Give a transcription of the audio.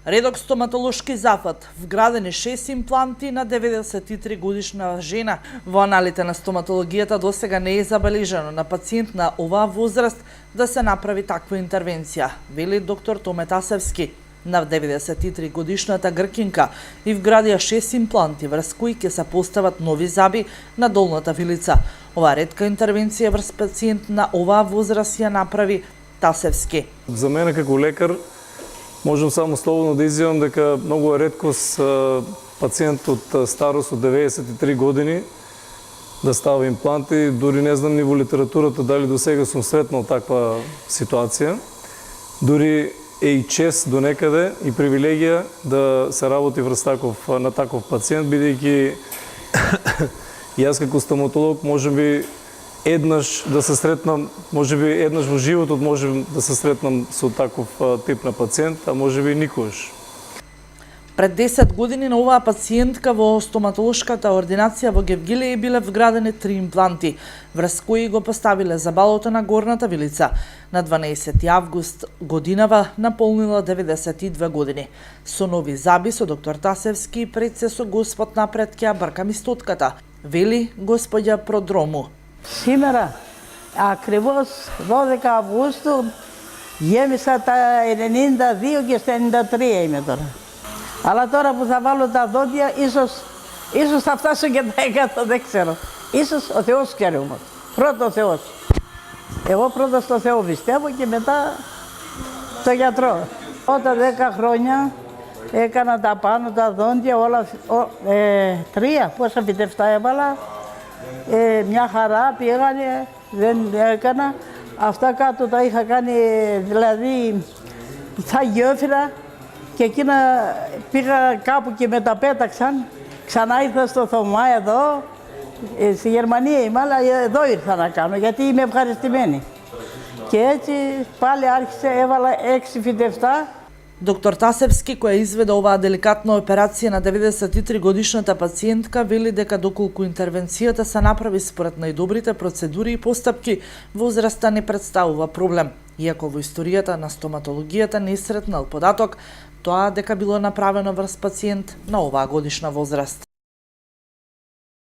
Редок стоматолошки зафат, вградени 6 импланти на 93 годишна жена. Во аналите на стоматологијата досега не е забележано на пациент на оваа возраст да се направи таква интервенција, вели доктор Томе Тасевски. На 93 годишната гркинка и вградија 6 импланти врз кои ќе се постават нови заби на долната вилица. Ова ретка интервенција врз пациент на оваа возраст ја направи Тасевски. За мене како лекар можам само слободно да изјавам дека многу е реткост пациент од старост од 93 години да става импланти. Дури не знам ни во литературата дали до сега сум сретнал таква ситуација. Дури е и чест до некаде и привилегија да се работи врз на таков пациент, бидејќи јас како стоматолог можеби еднаш да се сретнам, можеби еднаш во животот можем да се сретнам со таков тип на пациент, а можеби никогаш. Пред 10 години на оваа пациентка во стоматолошката ординација во Гевгилеј биле вградени 3 импланти, врз кои го поставиле забалото на горната вилица. На 12 август годинава наполнила 92 години. Со нови заби со доктор Тасевски пред се со Господ напред ќе бркам истотката, вели господја Продрому. Σήμερα, ακριβώς 12 Αυγούστου, γέμισα τα 92 και στα 93 είμαι τώρα. Αλλά τώρα που θα βάλω τα δόντια, ίσως θα φτάσω και τα 100, δεν ξέρω. Ίσως ο Θεός ξέρει όμως. Πρώτο ο Θεός. Εγώ πρώτα στο Θεό πιστεύω και μετά στο γιατρό. Όταν 10 χρόνια έκανα τα πάνω, τα δόντια, όλα, 3, πόσα φυτευτά έβαλα. Μια χαρά πήγανε, δεν έκανα. Αυτά κάτω τα είχα κάνει, δηλαδή θα γεώφυρα και εκείνα πήγα κάπου και με τα πέταξαν. Ξανά ήρθα στο Θωμά εδώ, στη Γερμανία είμαι, αλλά εδώ ήρθα να κάνω γιατί είμαι ευχαριστημένη. Και έτσι πάλι έβαλα 6 φυτευτά. Доктор Тасевски, која изведе оваа деликатна операција на 93 годишната пациентка, вели дека доколку интервенцијата се направи според најдобрите процедури и постапки, возраста не представува проблем. Иако во историјата на стоматологијата не е сретнал податок, тоа дека било направено врз пациент на оваа годишна возраст.